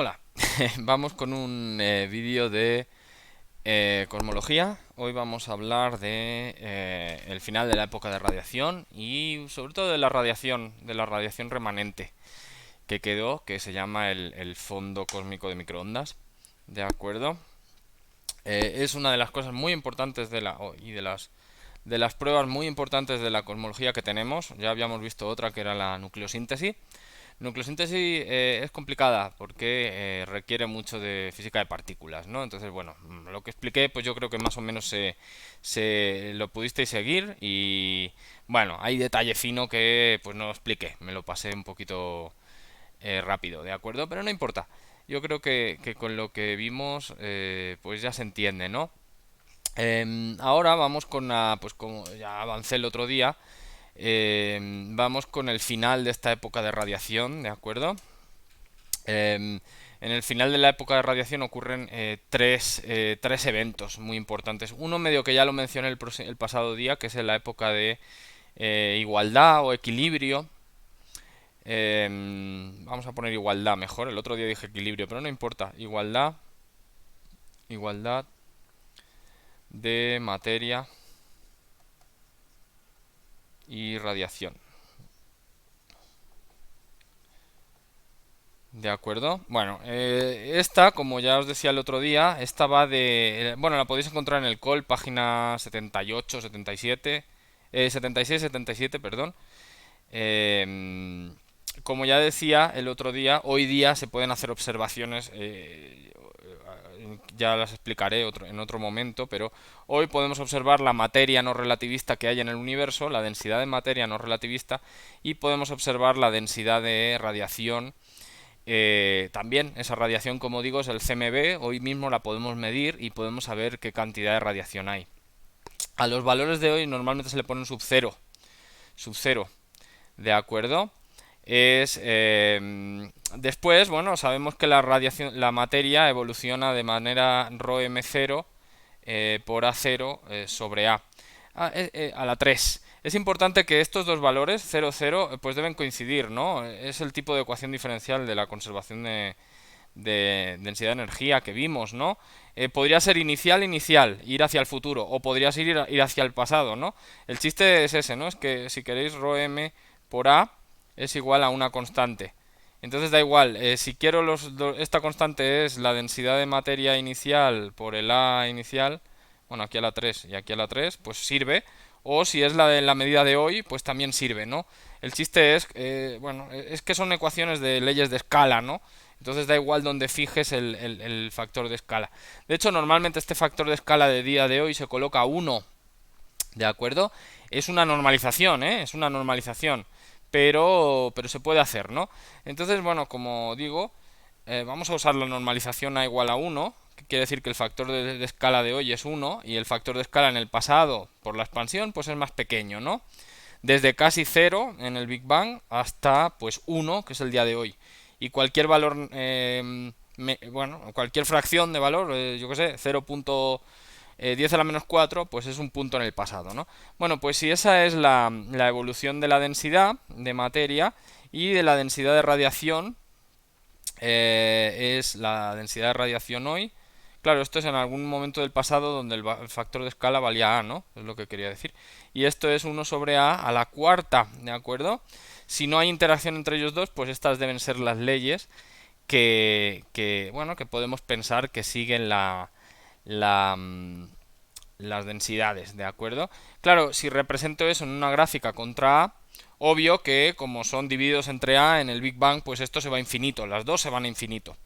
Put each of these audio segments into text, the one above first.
Hola, vamos con un vídeo de cosmología. Hoy vamos a hablar de el final de la época de radiación y sobre todo de la radiación remanente que quedó, que se llama el fondo cósmico de microondas. ¿De acuerdo? Es una de las cosas muy importantes y de las pruebas muy importantes de la cosmología que tenemos. Ya habíamos visto otra que era la nucleosíntesis. Nucleosíntesis es complicada porque requiere mucho de física de partículas, ¿no? Entonces, bueno, lo que expliqué, pues yo creo que más o menos se lo pudisteis seguir y, bueno, hay detalle fino que pues no expliqué, me lo pasé un poquito rápido, ¿de acuerdo? Pero no importa. Yo creo que con lo que vimos, pues ya se entiende, ¿no? Ahora vamos pues como ya avancé el otro día, vamos con el final de esta época de radiación, ¿de acuerdo? En el final de la época de radiación ocurren tres eventos muy importantes. Uno medio que ya lo mencioné el pasado día, que es en la época de igualdad o equilibrio. Vamos a poner igualdad mejor. El otro día dije equilibrio, pero no importa. Igualdad de materia y radiación. De acuerdo. Bueno, esta, como ya os decía el otro día, esta va de... bueno, la podéis encontrar en el COL, página 78, 77, 76, 77, perdón. Eh, Como ya decía el otro día, hoy día se pueden hacer observaciones, ya las explicaré en otro momento, pero hoy podemos observar la materia no relativista que hay en el universo, la densidad de materia no relativista, y podemos observar la densidad de radiación. También esa radiación, como digo, es el CMB. Hoy mismo la podemos medir y podemos saber qué cantidad de radiación hay. A los valores de hoy normalmente se le pone un sub cero, ¿de acuerdo? Después, bueno, sabemos que la materia evoluciona de manera ρm0 por A0 sobre a la 3. Es importante que estos dos valores, 0, 0, pues deben coincidir, ¿no? Es el tipo de ecuación diferencial de la conservación de densidad de energía que vimos, ¿no? Podría ser inicial, ir hacia el futuro, o podría ser ir hacia el pasado, ¿no? El chiste es ese, ¿no? Es que si queréis ρm por A es igual a una constante. Entonces da igual, si quiero esta constante es la densidad de materia inicial por el A inicial, bueno, aquí a la 3 y aquí a la 3 pues sirve. O si es la de la medida de hoy, pues también sirve, ¿no? El chiste es, bueno, es que son ecuaciones de leyes de escala, ¿no? Entonces da igual donde fijes el factor de escala. De hecho, normalmente este factor de escala de día de hoy se coloca a 1, ¿de acuerdo? Es una normalización, ¿eh? Es una normalización, pero se puede hacer, ¿no? Entonces, bueno, como digo, vamos a usar la normalización a igual a 1, que quiere decir que el factor de escala de hoy es 1 y el factor de escala en el pasado, por la expansión, pues es más pequeño, ¿no? Desde casi 0 en el Big Bang hasta pues 1, que es el día de hoy. Y cualquier valor, bueno, cualquier fracción de valor, yo que sé, 0.10 a la menos 4, pues es un punto en el pasado, ¿no? Bueno, pues si esa es la evolución de la densidad de materia y de la densidad de radiación, es la densidad de radiación hoy. Claro, esto es en algún momento del pasado donde el factor de escala valía A, ¿no? Es lo que quería decir. Y esto es 1 sobre A la cuarta, ¿de acuerdo? Si no hay interacción entre ellos dos, pues estas deben ser las leyes bueno, que podemos pensar que siguen las densidades, ¿de acuerdo? Claro, si represento eso en una gráfica contra A, obvio que como son divididos entre A en el Big Bang, pues esto se va a infinito, las dos se van a infinito,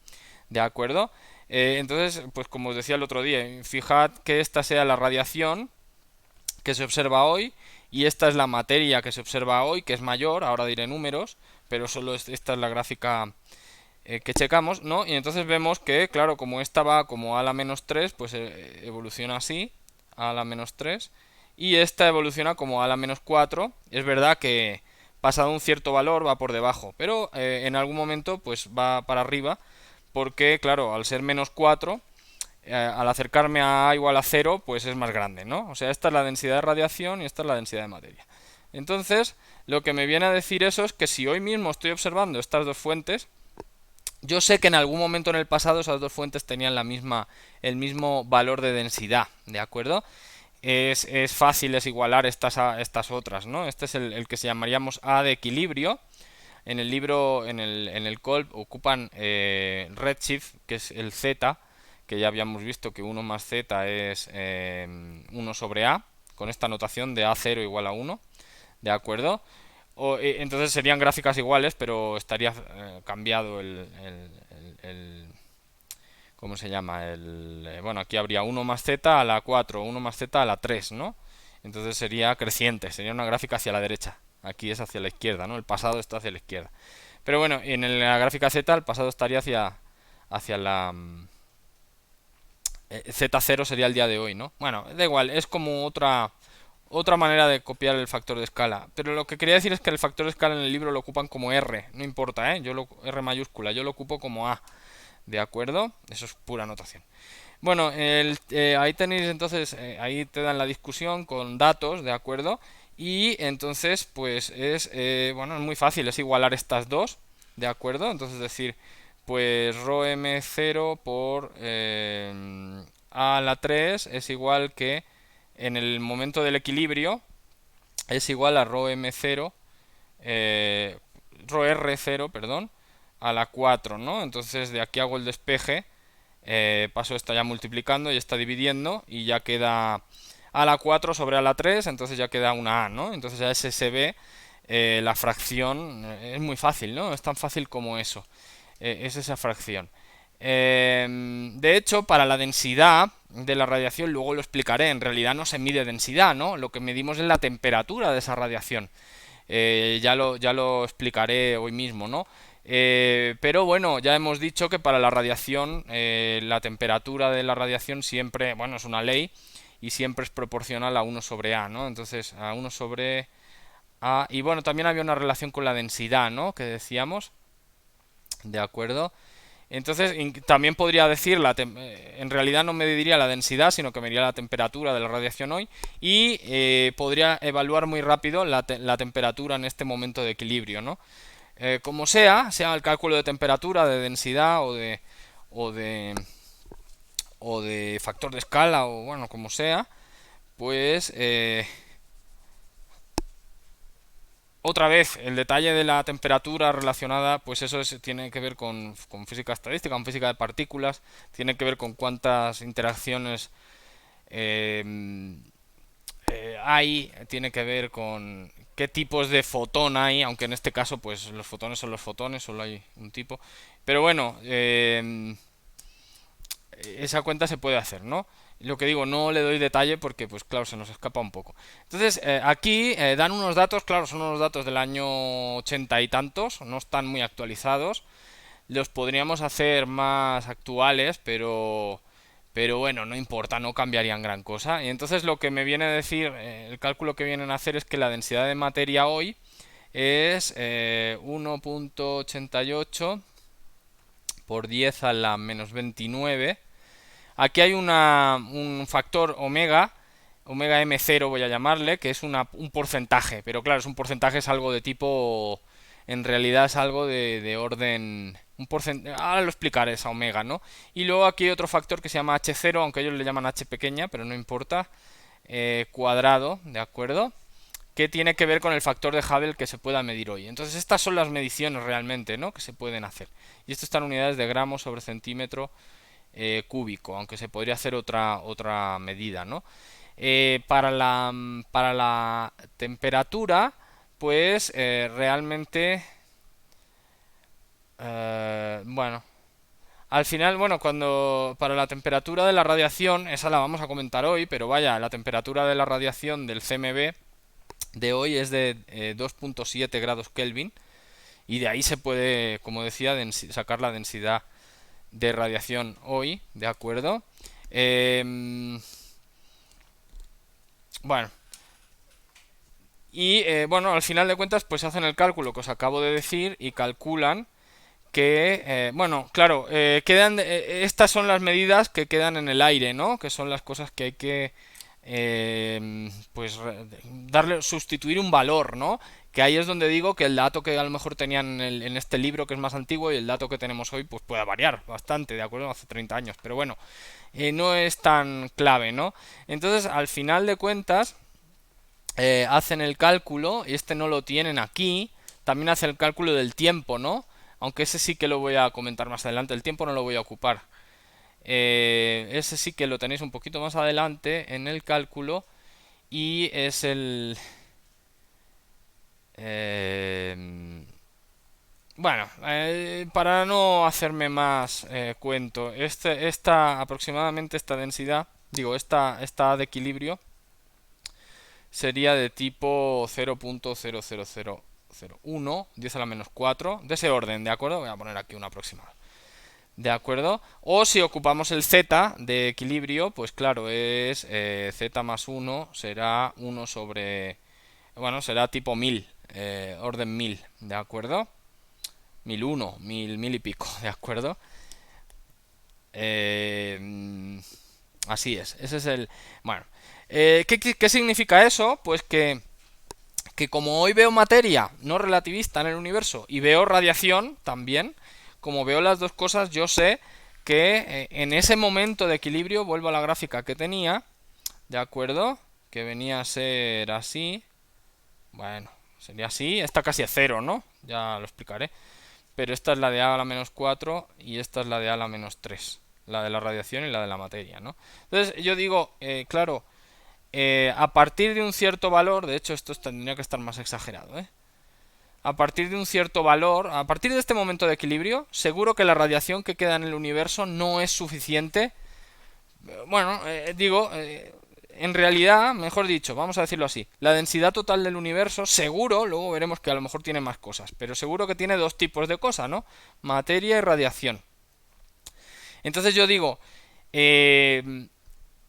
¿de acuerdo? Entonces, pues como os decía el otro día, fijad que esta sea la radiación que se observa hoy y esta es la materia que se observa hoy, que es mayor, ahora diré números, pero solo esta es la gráfica que checamos, ¿no? Y entonces vemos que, claro, como esta va como a la menos 3, pues evoluciona así, a la menos 3, y esta evoluciona como a la menos 4. Es verdad que pasado un cierto valor va por debajo, pero en algún momento pues va para arriba, porque, claro, al ser menos 4, al acercarme a A igual a 0, pues es más grande, ¿no? O sea, esta es la densidad de radiación y esta es la densidad de materia. Entonces, lo que me viene a decir eso es que si hoy mismo estoy observando estas dos fuentes, Yo sé que en algún momento en el pasado esas dos fuentes tenían el mismo valor de densidad, ¿de acuerdo? Es fácil igualar estas a estas otras, ¿no? Este es el que se llamaríamos A de equilibrio. En el libro, en el COLB, ocupan redshift, que es el Z, que ya habíamos visto que uno más Z es 1 sobre A, con esta notación de A0 igual a 1, ¿de acuerdo? Entonces serían gráficas iguales, pero estaría cambiado ¿cómo se llama? Bueno, aquí habría 1 más z a la 4, 1 más z a la 3, ¿no? Entonces sería creciente, sería una gráfica hacia la derecha. Aquí es hacia la izquierda, ¿no? El pasado está hacia la izquierda. Pero bueno, la gráfica z el pasado estaría hacia la... Z0 sería el día de hoy, ¿no? Bueno, da igual, es como otra manera de copiar el factor de escala. Pero lo que quería decir es que el factor de escala en el libro lo ocupan como R, no importa, ¿eh? R mayúscula, yo lo ocupo como A, ¿de acuerdo? Eso es pura notación. Bueno, ahí tenéis entonces, ahí te dan la discusión con datos, ¿de acuerdo? Y entonces, pues bueno, es muy fácil, es igualar estas dos, ¿de acuerdo? Entonces decir, pues rho m0 por a a la 3 es igual que en el momento del equilibrio es igual a rho m0, rho r0, perdón, a la 4, ¿no? Entonces de aquí hago el despeje, paso esta ya multiplicando y está dividiendo y ya queda a la 4 sobre a la 3, entonces ya queda una a, ¿no? Entonces ya ese se ve, la fracción, es muy fácil, ¿no? Es tan fácil como eso, es esa fracción. De hecho, para la densidad de la radiación, luego lo explicaré, en realidad no se mide densidad, ¿no? Lo que medimos es la temperatura de esa radiación. Ya lo explicaré hoy mismo, ¿no? Pero bueno, ya hemos dicho que para la radiación, la temperatura de la radiación siempre, bueno, es una ley y siempre es proporcional a 1 sobre A, ¿no? Entonces, a 1 sobre A. Y bueno, también había una relación con la densidad, ¿no? Que decíamos, ¿de acuerdo? Entonces, también podría decir, en realidad no mediría la densidad, sino que mediría la temperatura de la radiación hoy y podría evaluar muy rápido la temperatura en este momento de equilibrio, ¿no? Como sea el cálculo de temperatura, de densidad o de, o de factor de escala o bueno, como sea, pues otra vez, el detalle de la temperatura relacionada, pues eso tiene que ver con física estadística, con física de partículas, tiene que ver con cuántas interacciones eh, hay, tiene que ver con qué tipos de fotón hay, aunque en este caso pues los fotones son los fotones, solo hay un tipo. Pero bueno, esa cuenta se puede hacer, ¿no? Lo que digo, no le doy detalle porque, pues claro, se nos escapa un poco. Entonces, aquí dan unos datos, claro, son unos datos del año 80 y tantos, no están muy actualizados. Los podríamos hacer más actuales, pero bueno, no importa, no cambiarían gran cosa. Y entonces lo que me viene a decir, el cálculo que vienen a hacer es que la densidad de materia hoy es 1,88 por 10 a la menos 29. Aquí hay un factor omega, omega m0 voy a llamarle, que es un porcentaje, pero claro, es un porcentaje, es algo de tipo, en realidad es algo de orden, ahora lo explicaré esa omega, ¿no? Y luego aquí hay otro factor que se llama h0, aunque ellos le llaman h pequeña, pero no importa, cuadrado, ¿de acuerdo? Que tiene que ver con el factor de Hubble que se pueda medir hoy. Entonces estas son las mediciones realmente, ¿no? Que se pueden hacer. Y esto está en unidades de gramos sobre centímetro cúbico, aunque se podría hacer otra medida, ¿no? Para la temperatura, pues realmente, bueno, al final, bueno, cuando para la temperatura de la radiación, esa la vamos a comentar hoy, pero vaya, la temperatura de la radiación del CMB de hoy es de 2,7 grados Kelvin y de ahí se puede, como decía, sacar la densidad de radiación hoy, ¿de acuerdo? Bueno, y bueno, al final de cuentas, pues hacen el cálculo que os acabo de decir y calculan que, bueno, claro, estas son las medidas que quedan en el aire, ¿no? Que son las cosas que hay que, pues, sustituir un valor, ¿no? Que ahí es donde digo que el dato que a lo mejor tenían en este libro, que es más antiguo, y el dato que tenemos hoy, pues puede variar bastante, ¿de acuerdo? Hace 30 años, pero bueno, no es tan clave, ¿no? Entonces, al final de cuentas, hacen el cálculo, y este no lo tienen aquí, también hace el cálculo del tiempo, ¿no? Aunque ese sí que lo voy a comentar más adelante, el tiempo no lo voy a ocupar. Ese sí que lo tenéis un poquito más adelante en el cálculo, y es el... bueno, para no hacerme más cuento, aproximadamente esta densidad, digo, esta de equilibrio, sería de tipo 0.00001, 10 a la menos 4, de ese orden, ¿de acuerdo? Voy a poner aquí un aproximado. ¿De acuerdo? O si ocupamos el z de equilibrio, pues claro, es z más 1 será 1 sobre... Bueno, será tipo 1000, orden 1000, ¿de acuerdo? 1001, 1000 y pico, ¿de acuerdo? Así es, ese es el... Bueno, ¿qué significa eso? Pues que como hoy veo materia no relativista en el universo y veo radiación también, como veo las dos cosas, yo sé que en ese momento de equilibrio, vuelvo a la gráfica que tenía, ¿de acuerdo? Que venía a ser así, bueno, sería así, está casi a cero, ¿no? Ya lo explicaré. Pero esta es la de A a la menos 4 y esta es la de A a la menos 3, la de la radiación y la de la materia, ¿no? Entonces yo digo, claro, a partir de un cierto valor, de hecho esto tendría que estar más exagerado, ¿eh? A partir de un cierto valor, a partir de este momento de equilibrio, seguro que la radiación que queda en el universo no es suficiente. Bueno, digo, en realidad, mejor dicho, vamos a decirlo así, la densidad total del universo, seguro, luego veremos que a lo mejor tiene más cosas, pero seguro que tiene dos tipos de cosas, ¿no? Materia y radiación. Entonces yo digo,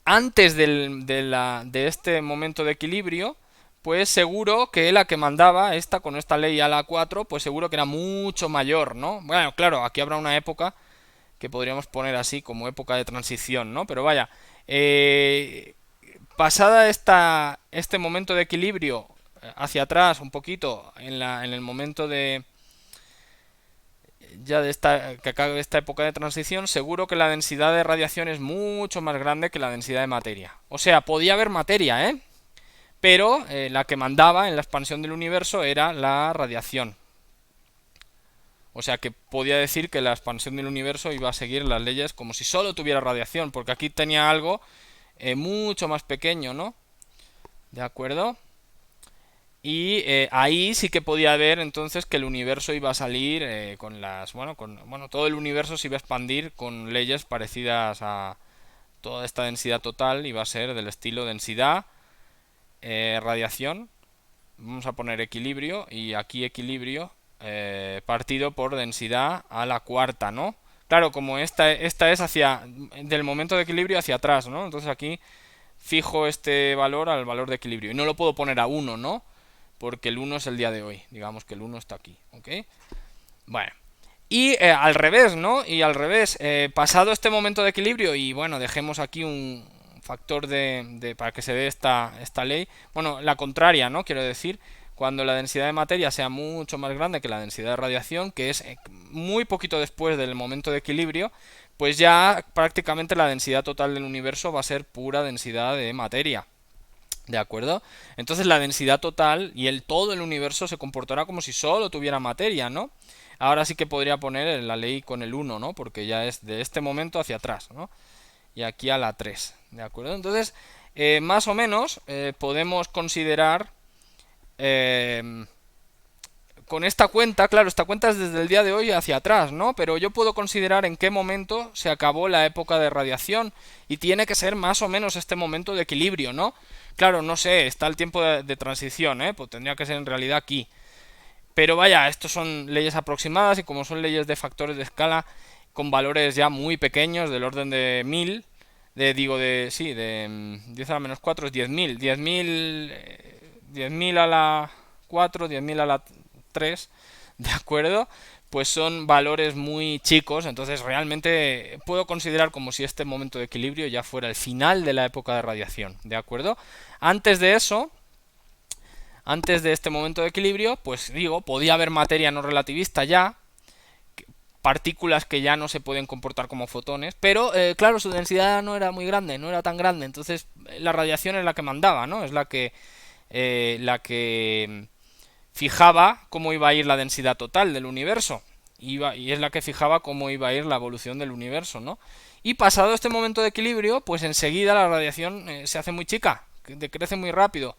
antes de este momento de equilibrio, pues seguro que la que mandaba, esta con esta ley a la 4, pues seguro que era mucho mayor, ¿no? Bueno, claro, aquí habrá una época que podríamos poner así como época de transición, ¿no? Pero vaya, pasada este momento de equilibrio hacia atrás un poquito en el momento de ya de que acabe esta época de transición, seguro que la densidad de radiación es mucho más grande que la densidad de materia. O sea, podía haber materia, ¿eh? Pero la que mandaba en la expansión del universo era la radiación. O sea que podía decir que la expansión del universo iba a seguir las leyes como si solo tuviera radiación, porque aquí tenía algo mucho más pequeño, ¿no? ¿De acuerdo? Y ahí sí que podía ver entonces que el universo iba a salir con bueno, todo el universo se iba a expandir con leyes parecidas a toda esta densidad total, iba a ser del estilo densidad, radiación, vamos a poner equilibrio, y aquí equilibrio partido por densidad a la cuarta, ¿no? Claro, como esta es del momento de equilibrio hacia atrás, ¿no? Entonces aquí fijo este valor al valor de equilibrio. Y no lo puedo poner a 1, ¿no? Porque el 1 es el día de hoy. Digamos que el 1 está aquí, ¿ok? Bueno. Y al revés, ¿no? Y al revés, pasado este momento de equilibrio, y bueno, dejemos aquí un factor para que se dé esta ley. Bueno, la contraria, ¿no? Quiero decir, cuando la densidad de materia sea mucho más grande que la densidad de radiación, que es muy poquito después del momento de equilibrio, pues ya prácticamente la densidad total del universo va a ser pura densidad de materia. ¿De acuerdo? Entonces la densidad total y todo el universo se comportará como si solo tuviera materia, ¿no? Ahora sí que podría poner la ley con el 1, ¿no? Porque ya es de este momento hacia atrás, ¿no? Y aquí a la 3, ¿de acuerdo? Entonces, más o menos podemos considerar con esta cuenta, claro, esta cuenta es desde el día de hoy hacia atrás, ¿no? Pero yo puedo considerar en qué momento se acabó la época de radiación y tiene que ser más o menos este momento de equilibrio, ¿no? Claro, no sé, está el tiempo de transición, ¿eh? Pues tendría que ser en realidad aquí. Pero vaya, estos son leyes aproximadas y como son leyes de factores de escala con valores ya muy pequeños, del orden de 1000, de 10 a la menos 4 es 10.000, 10.000 a la 4, 10.000 a la 3, ¿de acuerdo? Pues son valores muy chicos, entonces realmente puedo considerar como si este momento de equilibrio ya fuera el final de la época de radiación, ¿de acuerdo? Antes de eso, antes de este momento de equilibrio, pues digo, podía haber materia no relativista ya, partículas que ya no se pueden comportar como fotones, pero claro, su densidad no era muy grande, no era tan grande, entonces la radiación es la que mandaba, ¿no? Es la que fijaba cómo iba a ir la densidad total del universo. Y es la que fijaba cómo iba a ir la evolución del universo, ¿no? Y pasado este momento de equilibrio, pues enseguida la radiación se hace muy chica, decrece muy rápido,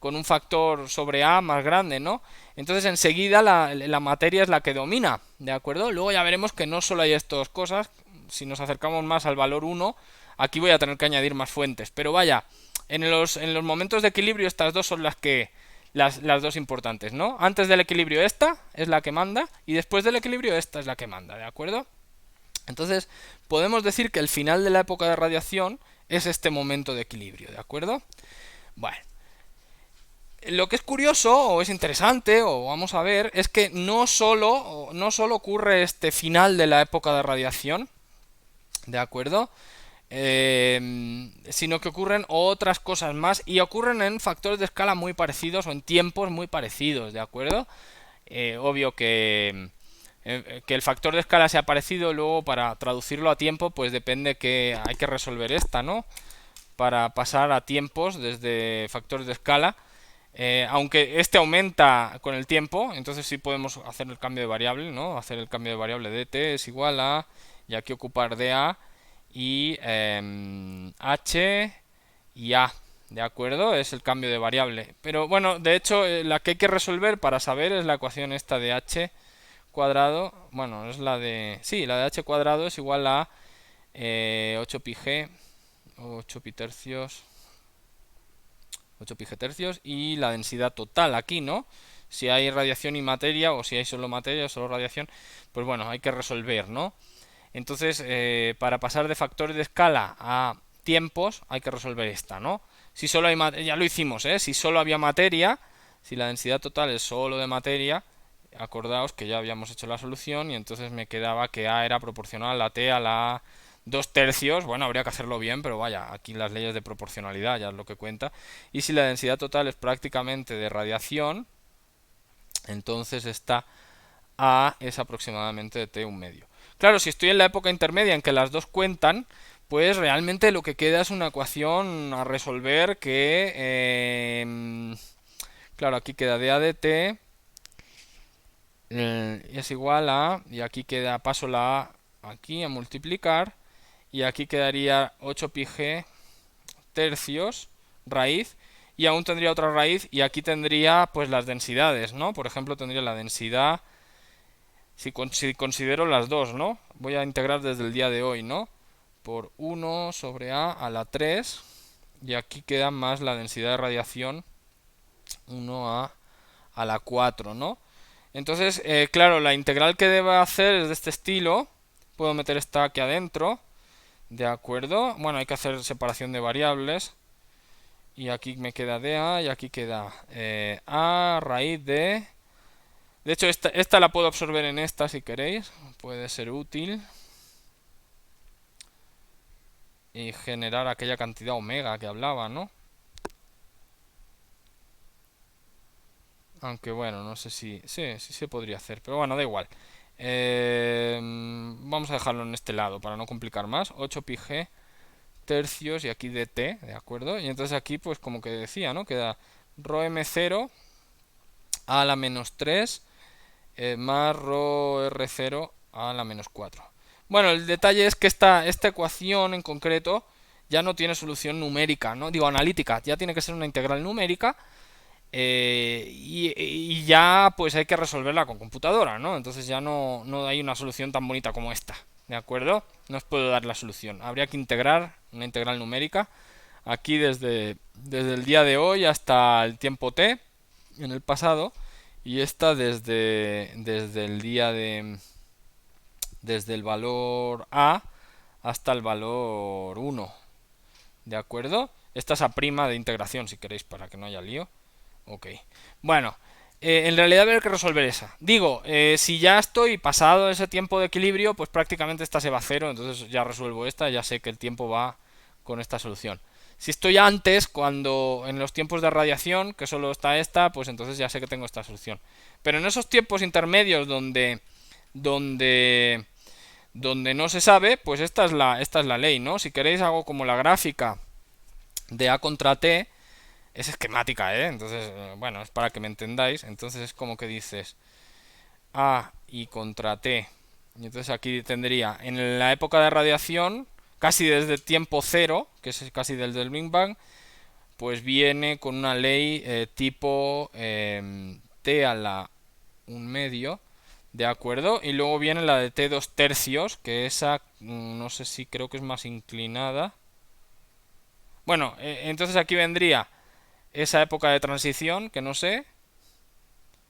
con un factor sobre A más grande, ¿no? Entonces enseguida la materia es la que domina, ¿de acuerdo? Luego ya veremos que no solo hay estas cosas, si nos acercamos más al valor 1, aquí voy a tener que añadir más fuentes, pero vaya, en los momentos de equilibrio estas dos son las dos importantes, ¿no? Antes del equilibrio esta es la que manda y después del equilibrio esta es la que manda, ¿de acuerdo? Entonces podemos decir que el final de la época de radiación es este momento de equilibrio, ¿de acuerdo? Bueno, lo que es curioso o es interesante o vamos a ver es que no solo ocurre este final de la época de radiación, ¿de acuerdo? Sino que ocurren otras cosas más y ocurren en factores de escala muy parecidos o en tiempos muy parecidos, ¿de acuerdo? Obvio que el factor de escala sea parecido, luego para traducirlo a tiempo pues depende que hay que resolver esta, ¿no? Para pasar a tiempos desde factores de escala, aunque este aumenta con el tiempo, entonces sí podemos hacer el cambio de variable, ¿no? Hacer el cambio de variable dt es igual a, y aquí ocupar dA y h y a, ¿de acuerdo? Es el cambio de variable. Pero bueno, de hecho, la que hay que resolver para saber es la ecuación esta de h cuadrado, bueno, es la de, sí, la de h cuadrado es igual a 8πg, 8 pi tercios, 8 pi tercios y la densidad total aquí, ¿no? Si hay radiación y materia o si hay solo materia o solo radiación, pues bueno, hay que resolver, ¿no? Entonces, para pasar de factores de escala a tiempos hay que resolver esta, ¿no? Si solo hay materia, ya lo hicimos, ¿eh? Si solo había materia, si la densidad total es solo de materia, acordaos que ya habíamos hecho la solución y entonces me quedaba que A era proporcional a T a la 2 tercios, bueno, habría que hacerlo bien, pero vaya, aquí las leyes de proporcionalidad ya es lo que cuenta. Y si la densidad total es prácticamente de radiación, entonces esta A es aproximadamente de T un medio. Claro, si estoy en la época intermedia en que las dos cuentan, pues realmente lo que queda es una ecuación a resolver que, claro, aquí queda dA de T es igual a, y aquí queda, paso la A aquí a multiplicar, y aquí quedaría 8πg tercios raíz, y aún tendría otra raíz, y aquí tendría pues las densidades, ¿no? Por ejemplo, tendría la densidad, si considero las dos, ¿no? Voy a integrar desde el día de hoy, ¿no? Por 1 sobre a la 3, y aquí queda más la densidad de radiación 1 a la 4, ¿no? Entonces, claro, la integral que deba hacer es de este estilo. Puedo meter esta aquí adentro. ¿De acuerdo? Bueno, hay que hacer separación de variables. Y aquí me queda dA y aquí queda a raíz de... De hecho, esta la puedo absorber en esta si queréis. Puede ser útil. Y generar aquella cantidad omega que hablaba, ¿no? Aunque bueno, no sé si... Sí, sí se podría hacer, pero bueno, da igual. Vamos a dejarlo en este lado para no complicar más. 8πg tercios y aquí dt, ¿de acuerdo? Y entonces aquí pues como que decía, ¿no? Queda rho m0 a la menos 3 más rho r0 a la menos 4. Bueno, el detalle es que esta ecuación en concreto ya no tiene solución numérica, ¿no? Digo, analítica, ya tiene que ser una integral numérica. Y ya pues hay que resolverla con computadora, ¿no? Entonces ya no hay una solución tan bonita como esta, ¿de acuerdo? No os puedo dar la solución. Habría que integrar una integral numérica aquí desde el día de hoy hasta el tiempo t en el pasado, y esta desde el día de... desde el valor a hasta el valor 1, ¿de acuerdo? Esta es a prima de integración, si queréis, para que no haya lío. Ok. Bueno, en realidad habrá que resolver esa. Digo, si ya estoy pasado ese tiempo de equilibrio, pues prácticamente esta se va a cero, entonces ya resuelvo esta, ya sé que el tiempo va con esta solución. Si estoy antes, cuando en los tiempos de radiación, que solo está esta, pues entonces ya sé que tengo esta solución. Pero en esos tiempos intermedios donde, donde no se sabe, pues esta es la ley, ¿no? Si queréis hago como la gráfica de A contra T, es esquemática, ¿eh? Entonces, bueno, es para que me entendáis. Entonces es como que dices A y contra T. Y entonces aquí tendría, en la época de radiación, casi desde tiempo cero, que es casi desde el Big Bang, pues viene con una ley tipo T a la 1/2, ¿de acuerdo? Y luego viene la de T 2/3, que esa no sé si creo que es más inclinada. Bueno, entonces aquí vendría esa época de transición, que no sé,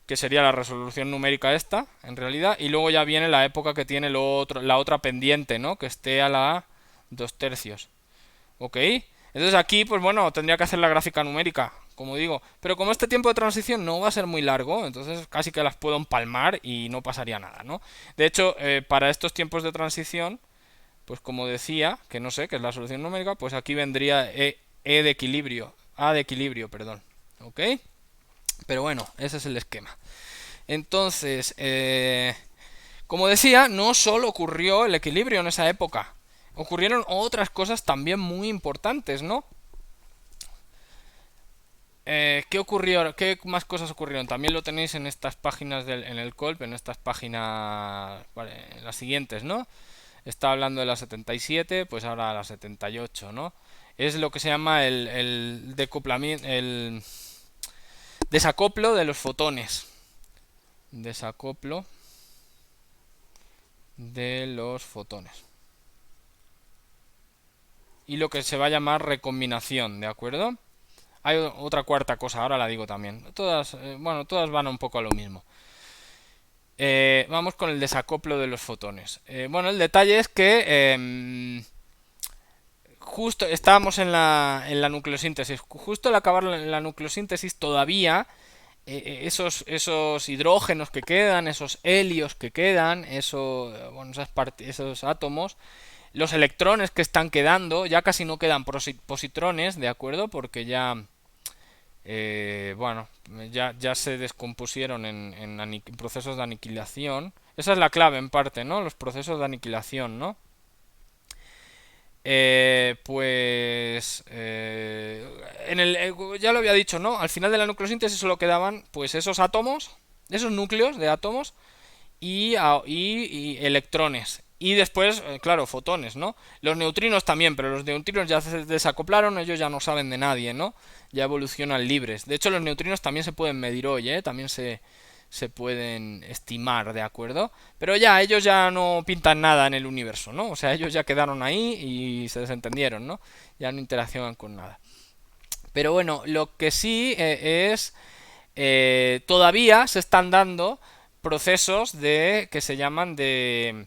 que sería la resolución numérica esta, en realidad, y luego ya viene la época que tiene la otra pendiente, ¿no? Que esté a la 2/3. ¿Ok? Entonces aquí, pues bueno, tendría que hacer la gráfica numérica, como digo. Pero como este tiempo de transición no va a ser muy largo, entonces casi que las puedo empalmar y no pasaría nada, ¿no? De hecho, para estos tiempos de transición, pues como decía, que no sé, que es la solución numérica, pues aquí vendría E de equilibrio, A de equilibrio, perdón. ¿Ok? Pero bueno, ese es el esquema. Entonces, como decía, no solo ocurrió el equilibrio en esa época, ocurrieron otras cosas también muy importantes, ¿no? ¿Qué ocurrió? ¿Qué más cosas ocurrieron? También lo tenéis en estas páginas en el COLP, en estas páginas, vale, en las siguientes, ¿no? Está hablando de la 77, pues ahora la 78, ¿no? Es lo que se llama el decoplamiento, el desacoplo de los fotones. Desacoplo de los fotones. Y lo que se va a llamar recombinación, ¿de acuerdo? Hay otra cuarta cosa, ahora la digo también. Todas, bueno, todas van un poco a lo mismo. Vamos con el desacoplo de los fotones. Bueno, el detalle es que justo estábamos en la nucleosíntesis. Justo al acabar la nucleosíntesis todavía esos hidrógenos que quedan, esos helios que quedan, bueno, esos átomos, los electrones que están quedando, ya casi no quedan positrones, ¿de acuerdo? Porque ya, bueno, ya se descompusieron en procesos de aniquilación. Esa es la clave en parte, ¿no? Los procesos de aniquilación, ¿no? Pues ya lo había dicho, ¿no? Al final de la nucleosíntesis solo quedaban pues esos átomos, esos núcleos de átomos y electrones. Y después, claro, fotones, ¿no? Los neutrinos también, pero los neutrinos ya se desacoplaron, ellos ya no saben de nadie, ¿no? Ya evolucionan libres. De hecho, los neutrinos también se pueden medir hoy, ¿eh? También se pueden estimar, ¿de acuerdo? Pero ya, ellos ya no pintan nada en el universo, ¿no? O sea, ellos ya quedaron ahí y se desentendieron, ¿no? Ya no interaccionan con nada. Pero bueno, lo que sí es todavía se están dando procesos que se llaman de,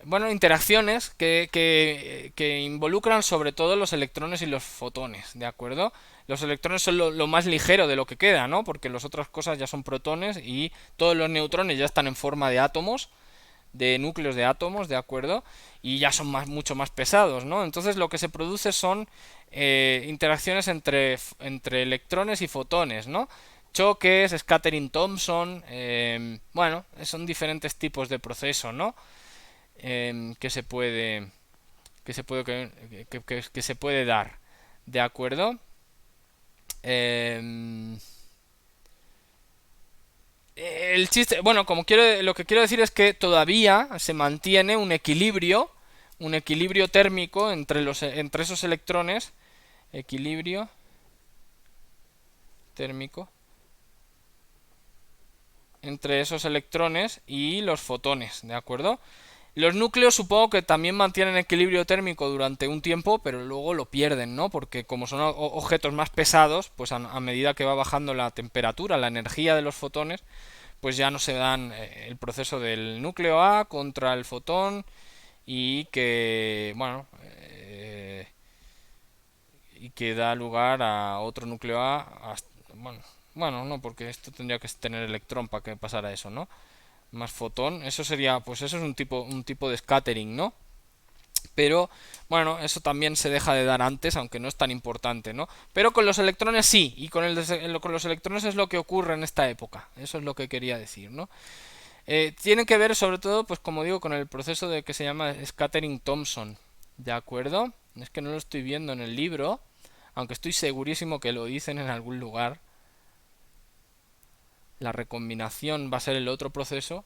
bueno, interacciones que involucran sobre todo los electrones y los fotones, ¿de acuerdo? Los electrones son lo más ligero de lo que queda, ¿no? Porque las otras cosas ya son protones y todos los neutrones ya están en forma de átomos, de núcleos de átomos, ¿de acuerdo? Y ya son mucho más pesados, ¿no? Entonces lo que se produce son interacciones entre electrones y fotones, ¿no? Choques, scattering Thomson, bueno, son diferentes tipos de proceso, ¿no? Que se puede que se puede dar, ¿de acuerdo? Em, el chiste, bueno, lo que quiero decir es que todavía se mantiene un equilibrio térmico entre esos electrones, equilibrio térmico entre esos electrones y los fotones, ¿de acuerdo? Los núcleos supongo que también mantienen equilibrio térmico durante un tiempo, pero luego lo pierden, ¿no? Porque como son objetos más pesados, pues a medida que va bajando la temperatura, la energía de los fotones, pues ya no se dan el proceso del núcleo A contra el fotón y que, bueno, y que da lugar a otro núcleo A, bueno, bueno, no, porque esto tendría que tener electrón para que pasara eso, ¿no? Más fotón, eso sería, pues eso es un tipo de scattering, ¿no? Pero bueno, eso también se deja de dar antes, aunque no es tan importante, ¿no? Pero con los electrones sí, y con los electrones es lo que ocurre en esta época. Eso es lo que quería decir, ¿no? Tiene que ver sobre todo, pues como digo, con el proceso de que se llama scattering Thomson, ¿de acuerdo? Es que no lo estoy viendo en el libro, aunque estoy segurísimo que lo dicen en algún lugar. La recombinación va a ser el otro proceso.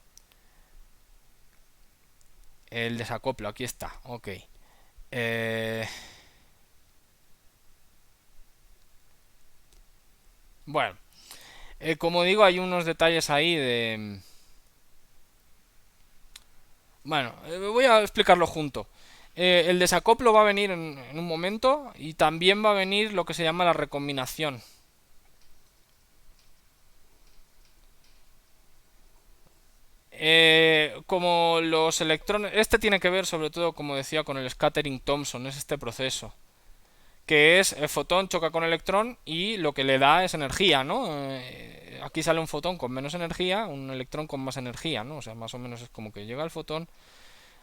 El desacoplo, aquí está, ok. Eh, bueno, como digo, hay unos detalles ahí de... Bueno, voy a explicarlo junto. El desacoplo va a venir en un momento y también va a venir lo que se llama la recombinación. Como los electrones, este tiene que ver sobre todo, como decía, con el scattering Thomson, es este proceso, que es el fotón choca con electrón y lo que le da es energía, ¿no? Aquí sale un fotón con menos energía, un electrón con más energía, ¿no? O sea, más o menos es como que llega el fotón,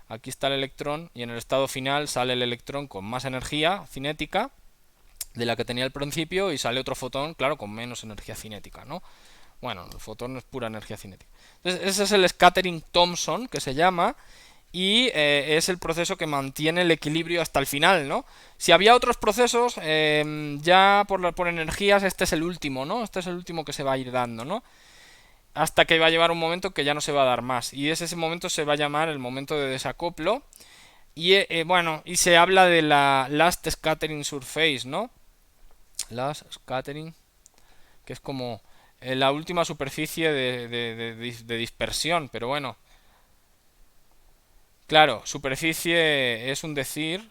aquí está el electrón y en el estado final sale el electrón con más energía cinética de la que tenía al principio y sale otro fotón, claro, con menos energía cinética, ¿no? Bueno, el fotón es pura energía cinética. Entonces, ese es el scattering Thomson, que se llama, y es el proceso que mantiene el equilibrio hasta el final, ¿no? Si había otros procesos, ya por energías, este es el último, ¿no? Este es el último que se va a ir dando, ¿no? Hasta que va a llevar un momento que ya no se va a dar más. Y ese momento se va a llamar el momento de desacoplo. Y bueno, y se habla de la Last Scattering Surface, ¿no? Last Scattering, que es como la última superficie de dispersión, pero bueno, claro, superficie es un decir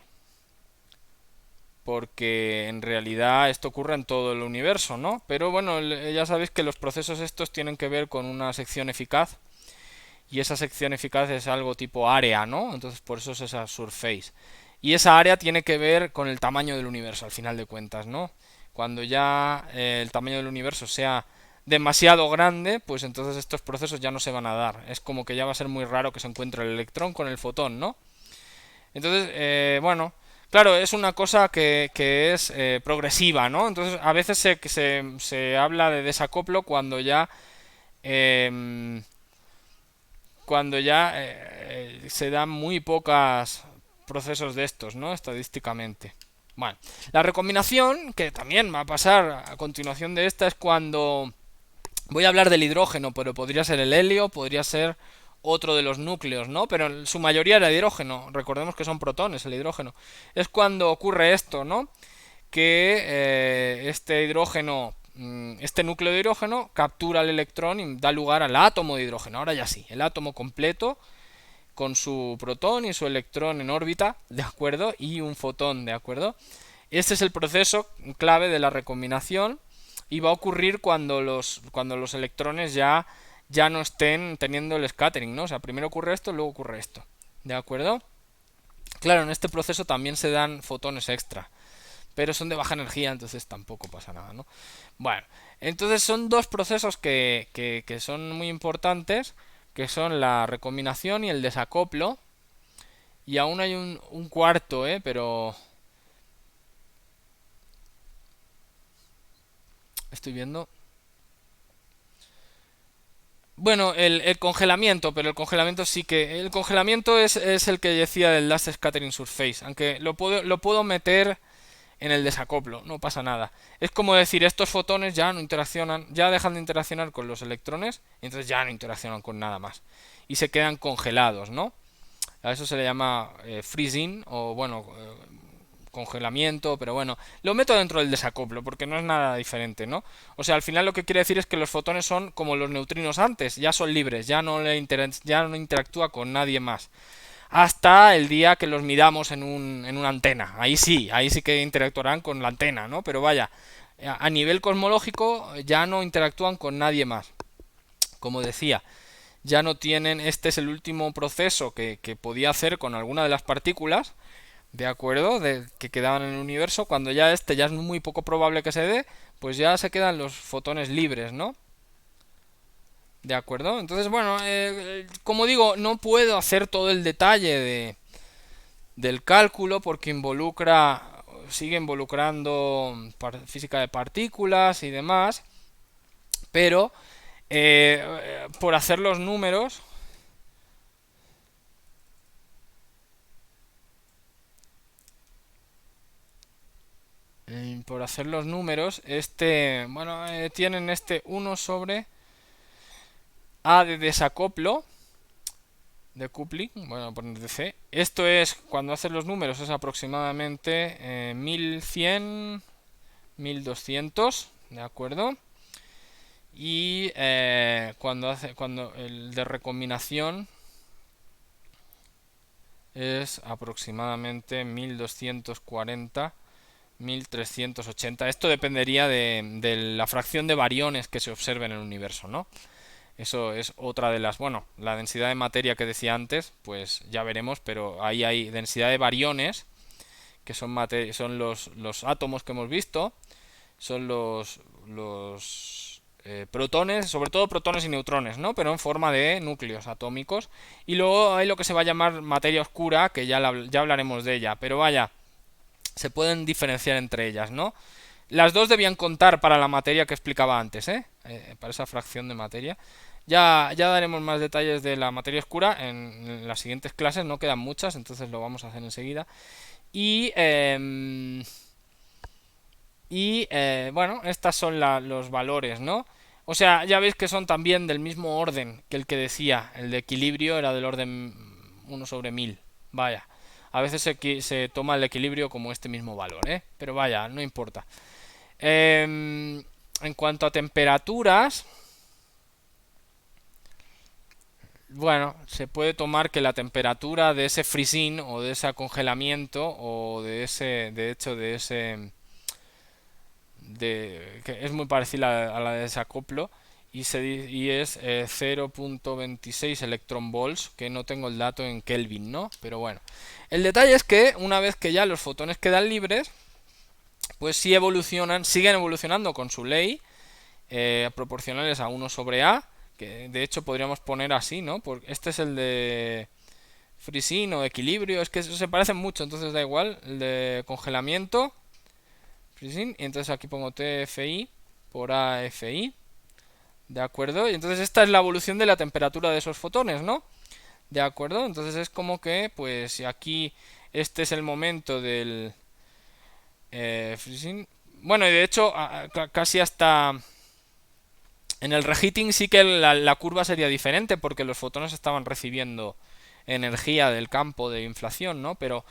porque en realidad esto ocurre en todo el universo, ¿no? Pero bueno, ya sabéis que los procesos estos tienen que ver con una sección eficaz y esa sección eficaz es algo tipo área, ¿no? Entonces por eso es esa surface. Y esa área tiene que ver con el tamaño del universo, al final de cuentas, ¿no? Cuando ya el tamaño del universo sea demasiado grande, pues entonces estos procesos ya no se van a dar. Es como que ya va a ser muy raro que se encuentre el electrón con el fotón, ¿no? Entonces, bueno, claro, es una cosa que es progresiva, ¿no? Entonces, a veces se habla de desacoplo em, cuando ya se dan muy pocos procesos de estos, ¿no? Estadísticamente. Bueno, la recombinación, que también va a pasar a continuación de esta, es cuando voy a hablar del hidrógeno, pero podría ser el helio, podría ser otro de los núcleos, ¿no? Pero en su mayoría era hidrógeno. Recordemos que son protones el hidrógeno. Es cuando ocurre esto, ¿no? Que este hidrógeno, este núcleo de hidrógeno captura el electrón y da lugar al átomo de hidrógeno. Ahora ya sí, el átomo completo con su protón y su electrón en órbita, ¿de acuerdo? Y un fotón, ¿de acuerdo? Este es el proceso clave de la recombinación y va a ocurrir cuando los electrones ya no estén teniendo el scattering, ¿no? O sea, primero ocurre esto, luego ocurre esto, ¿de acuerdo? Claro, en este proceso también se dan fotones extra, pero son de baja energía, entonces tampoco pasa nada, ¿no? Bueno, entonces son dos procesos que son muy importantes, que son la recombinación y el desacoplo, y aún hay un cuarto, pero estoy viendo. Bueno, el congelamiento, pero el congelamiento sí que... El congelamiento es el que decía del Last Scattering Surface, aunque lo puedo meter en el desacoplo, no pasa nada. Es como decir, estos fotones ya no interaccionan, ya dejan de interaccionar con los electrones, y entonces ya no interaccionan con nada más. Y se quedan congelados, ¿no? A eso se le llama freezing, o bueno, congelamiento, pero bueno, lo meto dentro del desacoplo porque no es nada diferente, ¿no? O sea, al final lo que quiere decir es que los fotones son como los neutrinos antes, ya son libres, ya no interactúa con nadie más. Hasta el día que los midamos en una antena. Ahí sí que interactuarán con la antena, ¿no? Pero vaya, a nivel cosmológico ya no interactúan con nadie más. Como decía, ya no tienen, este es el último proceso que podía hacer con alguna de las partículas, ¿de acuerdo? Que quedaban en el universo, cuando ya este ya es muy poco probable que se dé, pues ya se quedan los fotones libres, ¿no? ¿De acuerdo? Entonces, bueno, como digo, no puedo hacer todo el detalle del cálculo porque sigue involucrando física de partículas y demás, pero por hacer los números, bueno, tienen este 1 sobre A de desacoplo, de coupling, bueno, poner de C. Esto es, cuando haces los números, es aproximadamente 1100, 1200, ¿de acuerdo? Y cuando el de recombinación es aproximadamente 1240, 1380. Esto dependería de la fracción de bariones que se observe en el universo, ¿no? Eso es otra de las, bueno, la densidad de materia que decía antes, pues ya veremos, pero ahí hay densidad de bariones, que son los átomos que hemos visto, son los protones, sobre todo protones y neutrones, ¿no? Pero en forma de núcleos atómicos. Y luego hay lo que se va a llamar materia oscura, que ya hablaremos de ella, pero vaya, se pueden diferenciar entre ellas, ¿no? Las dos debían contar para la materia que explicaba antes, ¿eh? Para esa fracción de materia. Ya daremos más detalles de la materia oscura en las siguientes clases, no quedan muchas, entonces lo vamos a hacer enseguida. Y, bueno, estas son los valores, ¿no? O sea, ya veis que son también del mismo orden que el que decía, el de equilibrio era del orden 1/1000. Vaya, a veces se toma el equilibrio como este mismo valor, ¿eh? Pero vaya, no importa. En cuanto a temperaturas, bueno, se puede tomar que la temperatura de ese freezing o de ese congelamiento o de hecho, que es muy parecida a la de desacoplo y es 0.26 electron volts, que no tengo el dato en Kelvin, ¿no? Pero bueno, el detalle es que una vez que ya los fotones quedan libres, pues sí siguen evolucionando con su ley, proporcionales a 1 sobre A, que de hecho podríamos poner así, ¿no? Porque este es el de freezing o equilibrio, es que eso se parecen mucho, entonces da igual, el de congelamiento, freezing, y entonces aquí pongo TFI por AFI, ¿de acuerdo? Y entonces esta es la evolución de la temperatura de esos fotones, ¿no? ¿De acuerdo? Entonces es como que, pues, si aquí este es el momento del freezing, bueno, y de hecho, casi hasta en el reheating sí que la curva sería diferente porque los fotones estaban recibiendo energía del campo de inflación, ¿no? Pero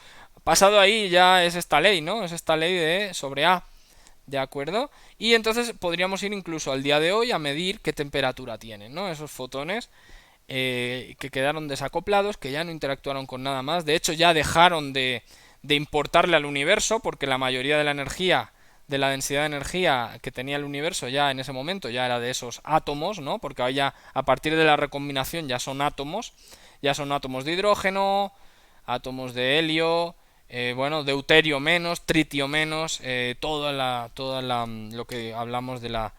pasado ahí ya es esta ley, ¿no? Es esta ley de sobre A, ¿de acuerdo? Y entonces podríamos ir incluso al día de hoy a medir qué temperatura tienen, ¿no? Esos fotones que quedaron desacoplados, que ya no interactuaron con nada más. De hecho, ya dejaron de importarle al universo porque la mayoría de la energía, de la densidad de energía que tenía el universo ya en ese momento ya era de esos átomos, ¿no? Porque ahora ya a partir de la recombinación ya son átomos de hidrógeno, átomos de helio, bueno, deuterio menos, tritio menos, lo que hablamos de la,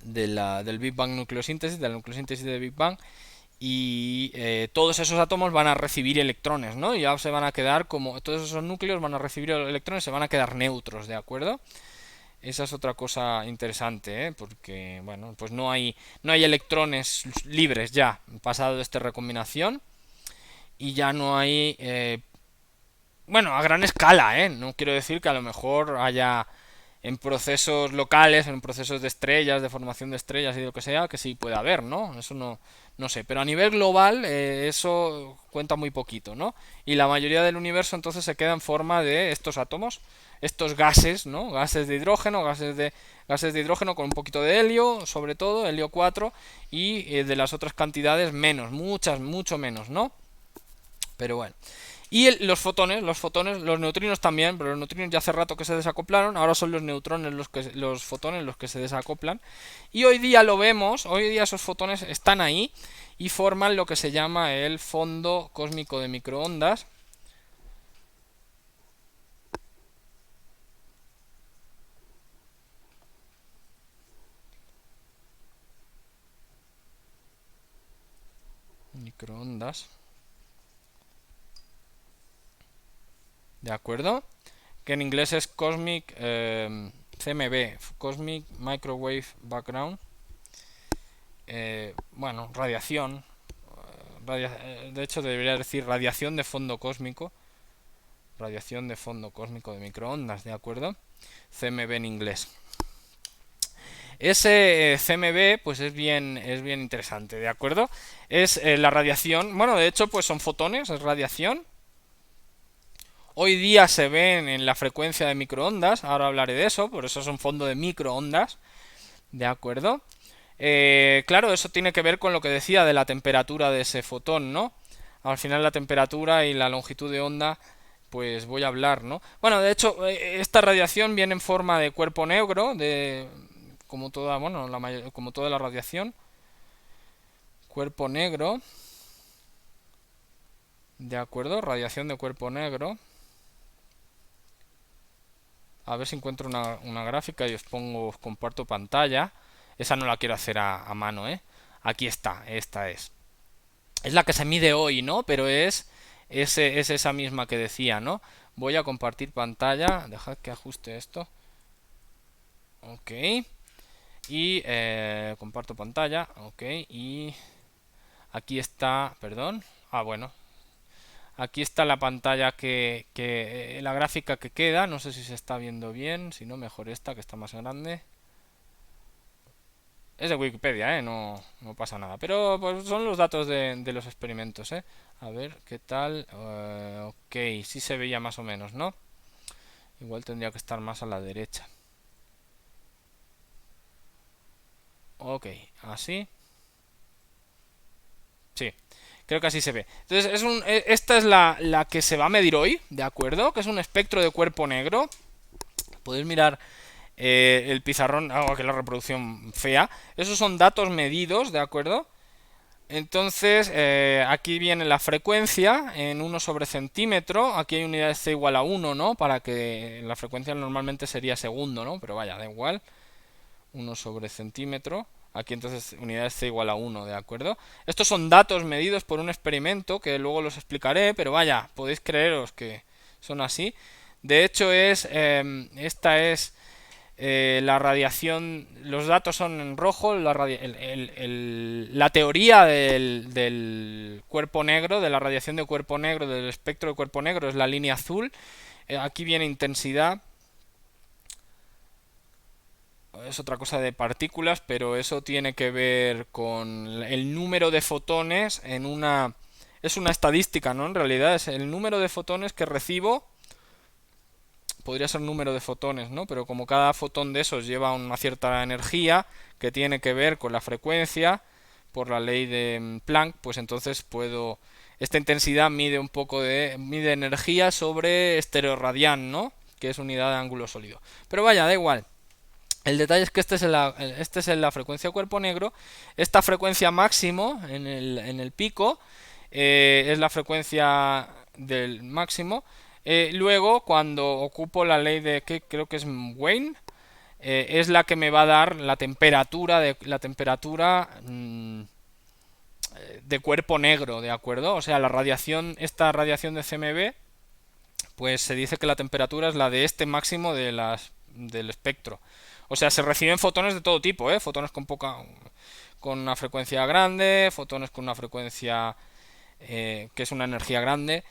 del Big Bang nucleosíntesis, de la nucleosíntesis de Big Bang, y todos esos átomos van a recibir electrones, ¿no? Y ya se van a quedar como, todos esos núcleos van a recibir electrones, se van a quedar neutros, ¿de acuerdo? Esa es otra cosa interesante, ¿eh? Porque, bueno, pues no hay electrones libres ya, pasado de esta recombinación, y ya no hay, bueno, a gran escala, ¿eh? No quiero decir que a lo mejor haya en procesos locales, en procesos de estrellas, de formación de estrellas y de lo que sea, que sí puede haber, ¿no? Eso no sé, pero a nivel global eso cuenta muy poquito, ¿no? Y la mayoría del universo entonces se queda en forma de estos átomos, estos gases, ¿no? Gases de hidrógeno, gases de hidrógeno con un poquito de helio, sobre todo, helio 4, y de las otras cantidades menos, mucho menos, ¿no? Pero bueno. Y los neutrinos también, pero los neutrinos ya hace rato que se desacoplaron, ahora son los neutrones los fotones los que se desacoplan. Y hoy día lo vemos, hoy día esos fotones están ahí y forman lo que se llama el fondo cósmico de microondas. Microondas. ¿de acuerdo? Que en inglés es Cosmic CMB, Cosmic Microwave Background. Bueno, radiación. De hecho, debería decir radiación de fondo cósmico. Radiación de fondo cósmico de microondas, ¿de acuerdo? CMB en inglés. Ese CMB pues es bien interesante, ¿de acuerdo? Es la radiación, bueno, de hecho pues son fotones, es radiación. Hoy día se ven en la frecuencia de microondas, ahora hablaré de eso, por eso es un fondo de microondas, ¿de acuerdo? Claro, eso tiene que ver con lo que decía de la temperatura de ese fotón, ¿no? Al final la temperatura y la longitud de onda, pues voy a hablar, ¿no? Bueno, de hecho, esta radiación viene en forma de cuerpo negro, como toda, bueno, como toda la radiación, cuerpo negro, ¿de acuerdo? Radiación de cuerpo negro. A ver si encuentro una gráfica y os comparto pantalla. Esa no la quiero hacer a mano, ¿eh? Aquí está, esta es. Es la que se mide hoy, ¿no? Pero es esa misma que decía, ¿no? Voy a compartir pantalla. Dejad que ajuste esto. Ok. Y comparto pantalla. Ok. Y aquí está, perdón. Ah, bueno. Aquí está la pantalla la gráfica que queda. No sé si se está viendo bien. Si no, mejor esta que está más grande. Es de Wikipedia, ¿eh? No, no pasa nada. Pero pues, son los datos de los experimentos, ¿eh? A ver, ¿qué tal? Ok, sí se veía más o menos, ¿no? Igual tendría que estar más a la derecha. Ok, así. Sí, creo que así se ve. Entonces, esta es la que se va a medir hoy, ¿de acuerdo? Que es un espectro de cuerpo negro. Podéis mirar el pizarrón, que la reproducción fea. Esos son datos medidos, ¿de acuerdo? Entonces, aquí viene la frecuencia en 1/centímetro. Aquí hay unidades C igual a 1, ¿no? Para que la frecuencia normalmente sería segundo, ¿no? Pero vaya, da igual. 1/centímetro. Aquí entonces unidades C igual a 1, ¿de acuerdo? Estos son datos medidos por un experimento que luego los explicaré, pero vaya, podéis creeros que son así. De hecho, esta es la radiación, los datos son en rojo, la teoría del cuerpo negro, de la radiación de cuerpo negro, del espectro de cuerpo negro es la línea azul. Aquí viene intensidad, es otra cosa de partículas, pero eso tiene que ver con el número de fotones en una... Es una estadística, ¿no? En realidad es el número de fotones que recibo. Podría ser número de fotones, ¿no? Pero como cada fotón de esos lleva una cierta energía que tiene que ver con la frecuencia por la ley de Planck, pues entonces puedo... Esta intensidad mide un poco mide energía sobre estereoradián, ¿no? Que es unidad de ángulo sólido. Pero vaya, da igual. El detalle es que este es en la frecuencia de cuerpo negro. Esta frecuencia máximo en el pico es la frecuencia del máximo. Luego, cuando ocupo la ley de que creo que es Wayne, es la que me va a dar la temperatura de cuerpo negro, ¿de acuerdo? O sea, esta radiación de CMB, pues se dice que la temperatura es la de este máximo del espectro. O sea, se reciben fotones de todo tipo, ¿eh? Fotones con una frecuencia grande, fotones con una frecuencia que es una energía grande,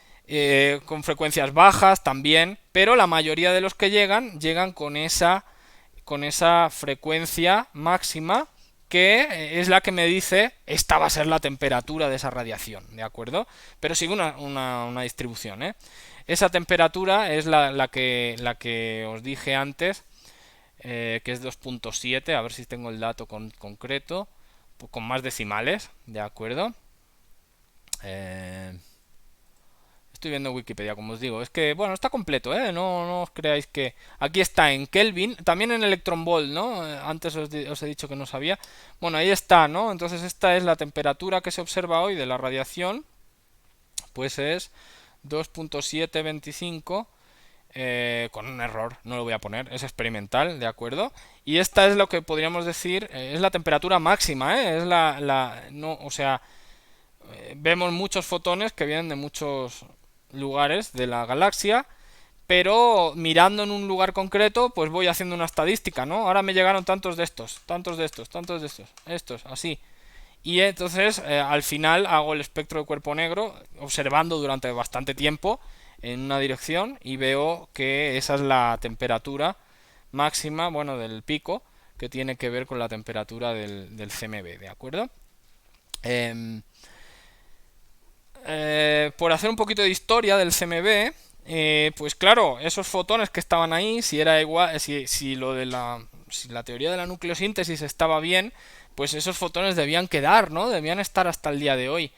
con frecuencias bajas también, pero la mayoría de los que llegan con esa frecuencia máxima que es la que me dice esta va a ser la temperatura de esa radiación, ¿de acuerdo? Pero sigue una distribución, ¿eh? Esa temperatura es la que os dije antes, que es 2.7, a ver si tengo el dato concreto, con más decimales, ¿de acuerdo? Estoy viendo Wikipedia, como os digo. Es que, bueno, está completo, ¿eh? No os creáis que... Aquí está en Kelvin, también en electron volt, ¿no? Antes os he dicho que no sabía. Bueno, ahí está, ¿no? Entonces esta es la temperatura que se observa hoy de la radiación. Pues es 2.725 con un error, no lo voy a poner, es experimental, ¿de acuerdo? Y esta es lo que podríamos decir, es la temperatura máxima, ¿eh? Es no, o sea, vemos muchos fotones que vienen de muchos lugares de la galaxia, pero mirando en un lugar concreto, pues voy haciendo una estadística, ¿no? Ahora me llegaron tantos de estos, tantos de estos, tantos de estos, estos, así. Y entonces al final hago el espectro de cuerpo negro observando durante bastante tiempo en una dirección y veo que esa es la temperatura máxima, bueno, del pico, que tiene que ver con la temperatura del CMB, ¿de acuerdo? Em, por hacer un poquito de historia del CMB, pues claro, esos fotones que estaban ahí, si era igual, si lo de si la teoría de la nucleosíntesis estaba bien, pues esos fotones debían quedar, ¿no? Debían estar hasta el día de hoy.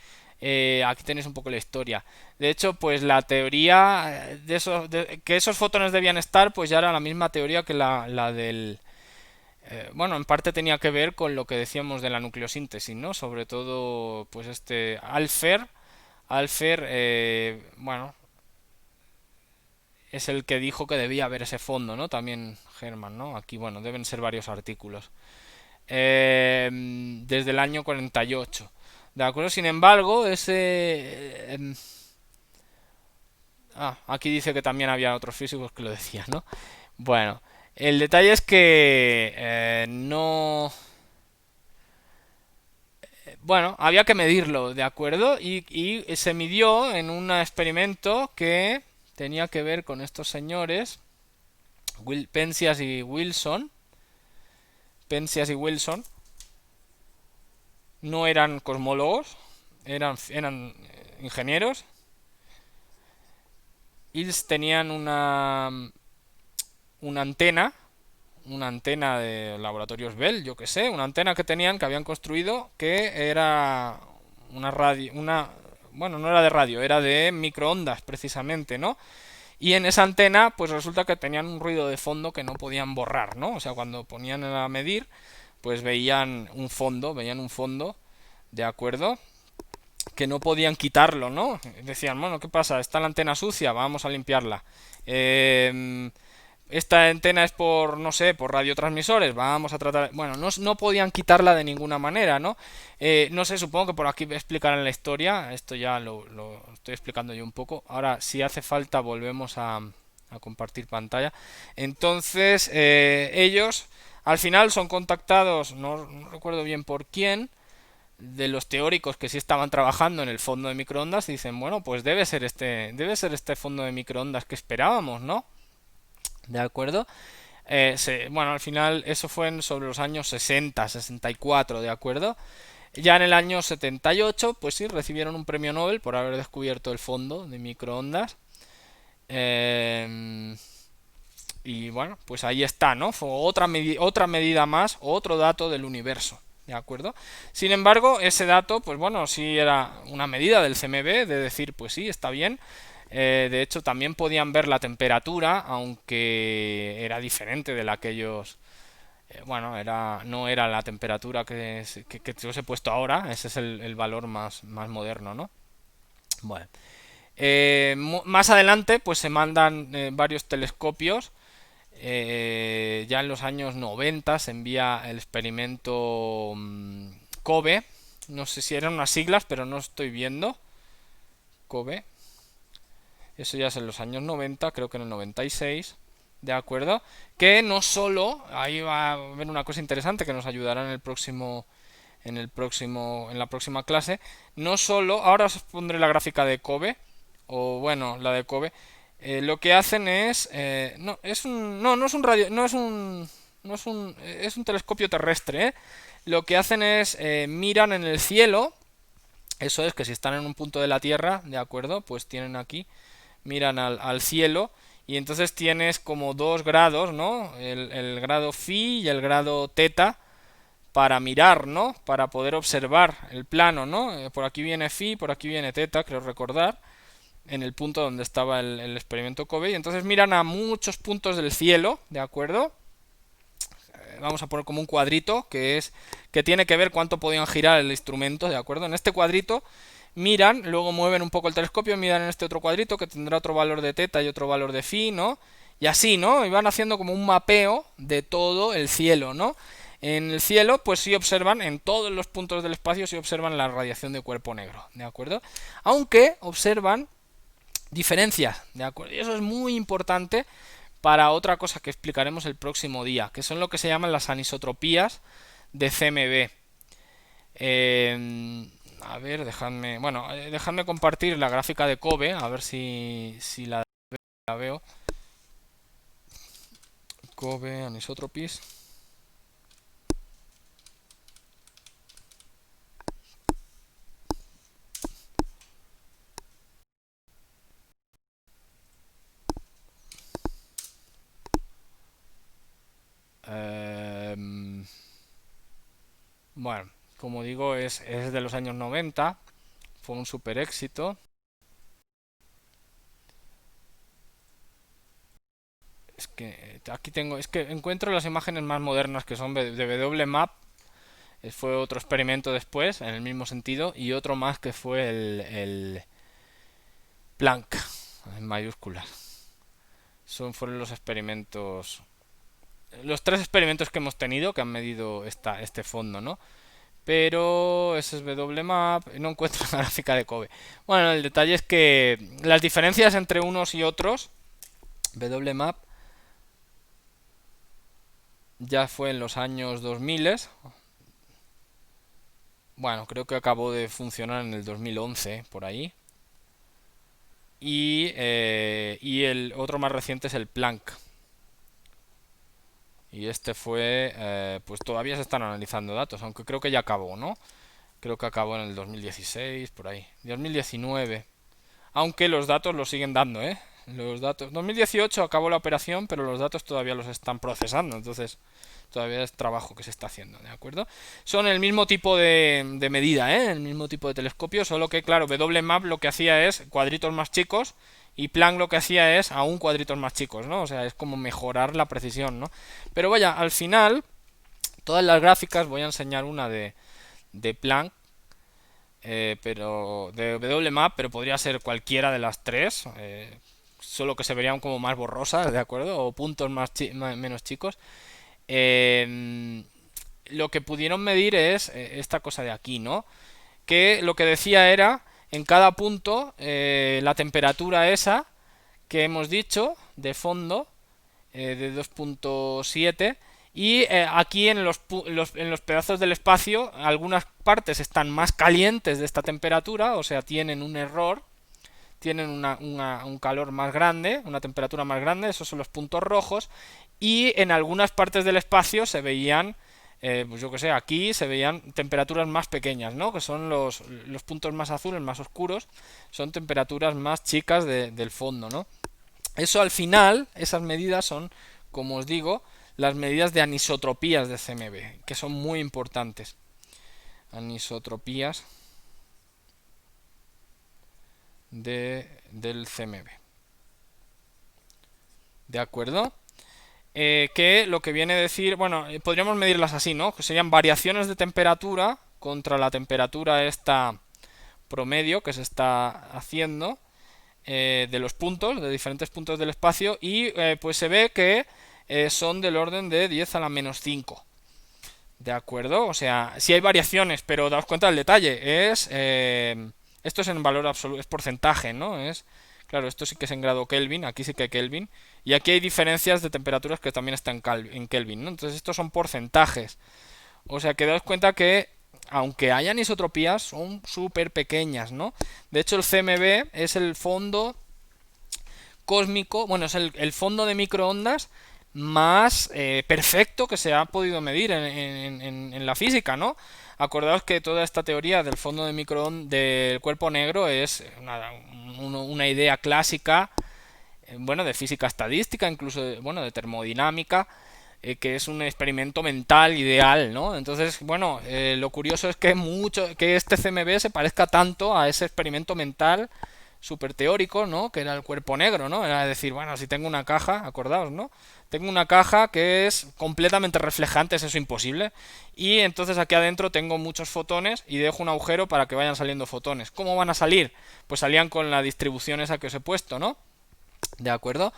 Aquí tenéis un poco la historia. De hecho, pues la teoría de esos, que esos fotones debían estar, pues ya era la misma teoría que la del... bueno, en parte tenía que ver con lo que decíamos de la nucleosíntesis, ¿no? Sobre todo, pues este Alfer, bueno, es el que dijo que debía haber ese fondo, ¿no? También Hermann, ¿no? Aquí, bueno, deben ser varios artículos. Desde el año 48. ¿De acuerdo? Sin embargo, aquí dice que también había otros físicos que lo decían, ¿no? Bueno, el detalle es que no... Bueno, había que medirlo, ¿de acuerdo? Y se midió en un experimento que tenía que ver con estos señores, Penzias y Wilson. Penzias y Wilson no eran cosmólogos, eran ingenieros. Ellos tenían una antena, una antena de laboratorios Bell, yo que sé, una antena que tenían, que habían construido, que era una radio, bueno, no era de radio, era de microondas precisamente, ¿no? Y en esa antena, pues resulta que tenían un ruido de fondo que no podían borrar, ¿no? O sea, cuando ponían a medir, pues veían un fondo, ¿de acuerdo? Que no podían quitarlo, ¿no? Decían, bueno, ¿qué pasa? ¿Está la antena sucia? Vamos a limpiarla. Esta antena es por, no sé, por radiotransmisores, vamos a tratar... Bueno, no podían quitarla de ninguna manera, ¿no? No sé, supongo que por aquí explicarán la historia, esto ya lo estoy explicando yo un poco. Ahora, si hace falta, volvemos a compartir pantalla. Entonces, ellos, al final son contactados, no recuerdo bien por quién, de los teóricos que sí estaban trabajando en el fondo de microondas, dicen, bueno, pues debe ser este fondo de microondas que esperábamos, ¿no? ¿De acuerdo? Bueno, al final eso fue sobre los años 60, 64, ¿de acuerdo? Ya en el año 78, pues sí, recibieron un premio Nobel por haber descubierto el fondo de microondas. Y bueno, pues ahí está, ¿no? Fue otra medida más, otro dato del universo. ¿De acuerdo? Sin embargo, ese dato, pues bueno, sí era una medida del CMB, de decir, pues sí, está bien. De hecho, también podían ver la temperatura, aunque era diferente de la que ellos... bueno, no era la temperatura que os he puesto ahora, ese es el valor más moderno, ¿no? Bueno. Más adelante, pues se mandan varios telescopios. Ya en los años 90 se envía el experimento COBE. No sé si eran unas siglas, pero no estoy viendo. COBE. Eso ya es en los años 90, creo que en el 96. ¿De acuerdo? Que no solo, ahí va a haber una cosa interesante que nos ayudará en la próxima clase. No solo, ahora os pondré la gráfica de COBE, o bueno, la de COBE. Lo que hacen es, no es un telescopio terrestre, ¿eh? Lo que hacen es miran en el cielo. Eso es que si están en un punto de la Tierra, de acuerdo, pues tienen aquí, miran al cielo. Y entonces tienes como dos grados, ¿no? El grado phi y el grado teta para mirar, ¿no? Para poder observar el plano, ¿no? Por aquí viene phi, por aquí viene teta, creo recordar, en el punto donde estaba el experimento COBE. Y entonces miran a muchos puntos del cielo, ¿de acuerdo? Vamos a poner como un cuadrito que tiene que ver cuánto podían girar el instrumento, ¿de acuerdo? En este cuadrito miran, luego mueven un poco el telescopio, miran en este otro cuadrito que tendrá otro valor de teta y otro valor de phi, ¿no? Y así, ¿no? Y van haciendo como un mapeo de todo el cielo, ¿no? En el cielo, pues sí observan, en todos los puntos del espacio sí observan la radiación de cuerpo negro, ¿de acuerdo? Aunque observan Diferencias, ¿de acuerdo? Y eso es muy importante para otra cosa que explicaremos el próximo día, que son lo que se llaman las anisotropías de CMB. A ver, dejadme compartir la gráfica de Kobe, a ver si la veo. Kobe anisotropies. Bueno, como digo, es de los años 90, fue un super éxito. Es que aquí tengo, es que encuentro las imágenes más modernas que son de WMAP. Fue otro experimento después, en el mismo sentido, y otro más que fue el Planck, en mayúsculas. Fueron los experimentos, los tres experimentos que hemos tenido que han medido este fondo, ¿no? Pero ese es WMAP, no encuentro la gráfica de Kobe. Bueno, el detalle es que las diferencias entre unos y otros, WMAP, ya fue en los años 2000. Bueno, creo que acabó de funcionar en el 2011, por ahí. Y el otro más reciente es el Planck. Y este fue, pues todavía se están analizando datos, aunque creo que ya acabó, ¿no? Creo que acabó en el 2016, por ahí. 2019. Aunque los datos los siguen dando, ¿eh? Los datos. 2018 acabó la operación, pero los datos todavía los están procesando, entonces todavía es trabajo que se está haciendo, ¿de acuerdo? Son el mismo tipo de medida, ¿eh? El mismo tipo de telescopio, solo que, claro, WMAP lo que hacía es cuadritos más chicos y Planck lo que hacía es aún cuadritos más chicos, ¿no? O sea, es como mejorar la precisión, ¿no? Pero vaya, al final, todas las gráficas, voy a enseñar una de Planck, pero de WMAP, pero podría ser cualquiera de las tres, solo que se verían como más borrosas, ¿de acuerdo? O puntos menos chicos. Lo que pudieron medir es esta cosa de aquí, ¿no? Que lo que decía era, en cada punto, la temperatura esa que hemos dicho, de fondo, de 2.7, y aquí en los pedazos del espacio, algunas partes están más calientes de esta temperatura, o sea, tienen un error, tienen un calor más grande, una temperatura más grande, esos son los puntos rojos, y en algunas partes del espacio se veían, pues yo que sé, aquí se veían temperaturas más pequeñas, ¿no? Que son los puntos más azules, más oscuros, son temperaturas más chicas del fondo, ¿no? Eso al final, esas medidas son, como os digo, las medidas de anisotropías de CMB, que son muy importantes. Anisotropías del CMB. ¿De acuerdo? Que lo que viene a decir, bueno, podríamos medirlas así, ¿no? Que serían variaciones de temperatura contra la temperatura esta promedio que se está haciendo de los puntos, de diferentes puntos del espacio, y pues se ve que son del orden de 10 a la menos 5. ¿De acuerdo? O sea, sí hay variaciones, pero daos cuenta del detalle. Esto es en valor absoluto, es porcentaje, ¿no? Claro, esto sí que es en grado Kelvin, aquí sí que hay Kelvin. Y aquí hay diferencias de temperaturas que también están en Kelvin, ¿no? Entonces estos son porcentajes. O sea, que daos cuenta que aunque haya anisotropías, son súper pequeñas, ¿no? De hecho, el CMB es el fondo cósmico, bueno, es el fondo de microondas más perfecto que se ha podido medir en la física, ¿no? Acordaos que toda esta teoría del fondo de microondas del cuerpo negro es una idea clásica, bueno, de física estadística, incluso bueno, de termodinámica, que es un experimento mental ideal, ¿no? Entonces, bueno, lo curioso es que este CMB se parezca tanto a ese experimento mental súper teórico, ¿no? Que era el cuerpo negro, ¿no? Era decir, bueno, si tengo una caja, acordaos, ¿no? Tengo una caja que es completamente reflejante, es eso imposible, y entonces aquí adentro tengo muchos fotones y dejo un agujero para que vayan saliendo fotones. ¿Cómo van a salir? Pues salían con la distribución esa que os he puesto, ¿no? ¿De acuerdo?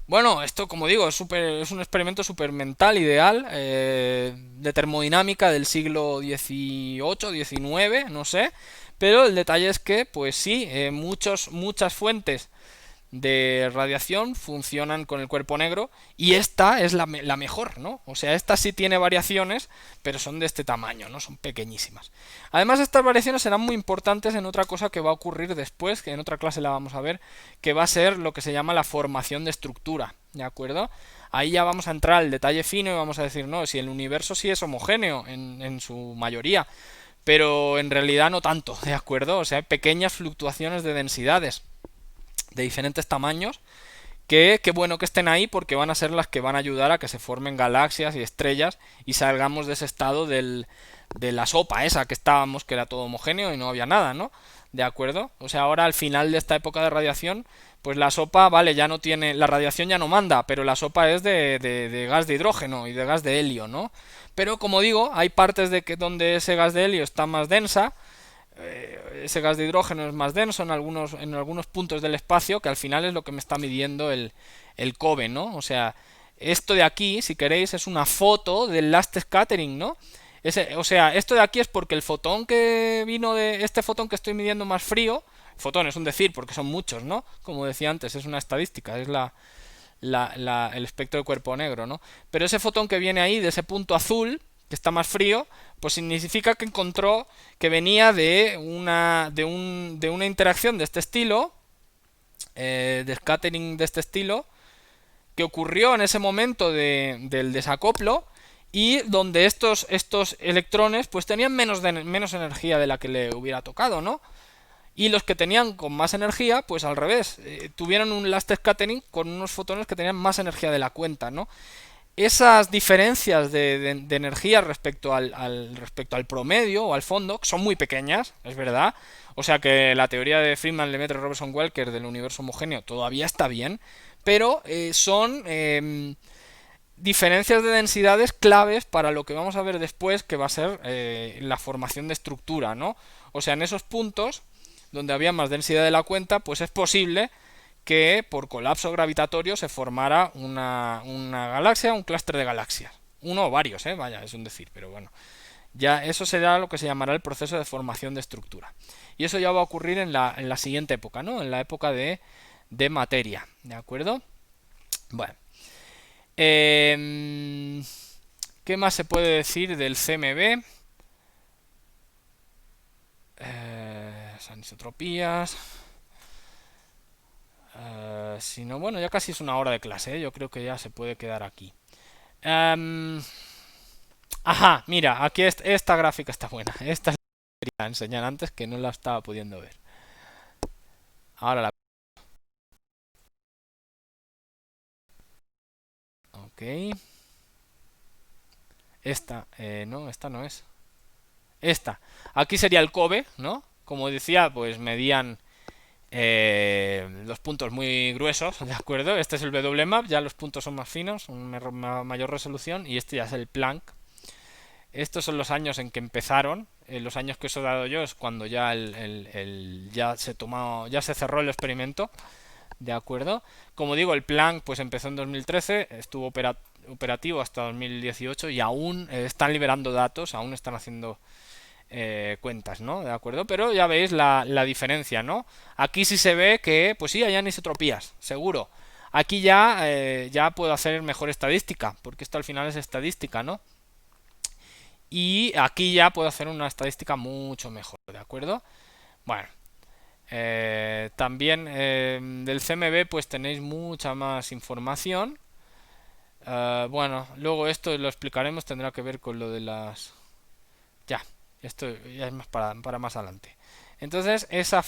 Bueno, esto como digo es un experimento súper mental, ideal, de termodinámica del siglo XVIII, XIX, no sé, pero el detalle es que, pues sí, muchas fuentes de radiación funcionan con el cuerpo negro y esta es la mejor, ¿no? O sea, esta sí tiene variaciones, pero son de este tamaño, ¿no? Son pequeñísimas. Además, estas variaciones serán muy importantes en otra cosa que va a ocurrir después, que en otra clase la vamos a ver, que va a ser lo que se llama la formación de estructura, ¿de acuerdo? Ahí ya vamos a entrar al detalle fino y vamos a decir, no, si el universo sí es homogéneo en su mayoría, pero en realidad no tanto, ¿de acuerdo? O sea, hay pequeñas fluctuaciones de densidades de diferentes tamaños que qué bueno que estén ahí porque van a ser las que van a ayudar a que se formen galaxias y estrellas y salgamos de ese estado de la sopa esa que estábamos, que era todo homogéneo y no había nada, ¿no? ¿De acuerdo? O sea, ahora al final de esta época de radiación, pues la sopa, vale, ya no tiene, la radiación ya no manda, pero la sopa es de gas de hidrógeno y de gas de helio, ¿no? Pero como digo, hay partes de que donde ese gas de helio está más densa, ese gas de hidrógeno es más denso en algunos puntos del espacio, que al final es lo que me está midiendo el COBE, ¿no? O sea, esto de aquí, si queréis, es una foto del last scattering, ¿no? O sea, esto de aquí es porque el fotón que vino de este fotón que estoy midiendo más frío, fotón es un decir porque son muchos, ¿no? Como decía antes, es una estadística, es el espectro de cuerpo negro, ¿no? Pero ese fotón que viene ahí, de ese punto azul, que está más frío, pues significa que encontró que venía de una interacción de este estilo, de scattering de este estilo, que ocurrió en ese momento del desacoplo y donde estos electrones pues tenían menos energía de la que le hubiera tocado, ¿no? Y los que tenían con más energía, pues al revés, tuvieron un last scattering con unos fotones que tenían más energía de la cuenta, ¿no? Esas diferencias de energía respecto al promedio o al fondo son muy pequeñas, es verdad. O sea que la teoría de Friedman, Lemaitre, Robertson, Welker del universo homogéneo todavía está bien, pero son diferencias de densidades claves para lo que vamos a ver después, que va a ser la formación de estructura, ¿no? O sea, en esos puntos donde había más densidad de la cuenta, pues es posible que por colapso gravitatorio se formara una galaxia, un clúster de galaxias. Uno o varios, vaya, es un decir, pero bueno. Ya eso será lo que se llamará el proceso de formación de estructura. Y eso ya va a ocurrir en la siguiente época, ¿no? En la época de materia, ¿de acuerdo? Bueno. ¿Qué más se puede decir del CMB? Anisotropías. Si no, bueno, ya casi es una hora de clase, ¿eh? Yo creo que ya se puede quedar aquí. Ajá, mira, aquí esta gráfica está buena. Esta la quería enseñar antes que no la estaba pudiendo ver. Ahora la... Ok. No, esta no es. Esta. Aquí sería el COBE, ¿no? Como decía, pues medían los puntos muy gruesos, ¿de acuerdo? Este es el WMAP, ya los puntos son más finos, una mayor resolución, y este ya es el Planck. Estos son los años en que empezaron. Los años que os he dado yo es cuando ya ya se tomó, ya se cerró el experimento, ¿de acuerdo? Como digo, el Planck pues empezó en 2013, estuvo operativo hasta 2018 y aún están liberando datos, aún están haciendo cuentas, ¿no? ¿De acuerdo? Pero ya veis la diferencia, ¿no? Aquí sí se ve que, pues sí, hay anisotropías, seguro. Aquí ya puedo hacer mejor estadística, porque esto al final es estadística, ¿no? Y aquí ya puedo hacer una estadística mucho mejor, ¿de acuerdo? Bueno, también del CMB pues tenéis mucha más información. Bueno, luego esto lo explicaremos, tendrá que ver con lo de las... Ya, esto ya es más para más adelante. Entonces, esa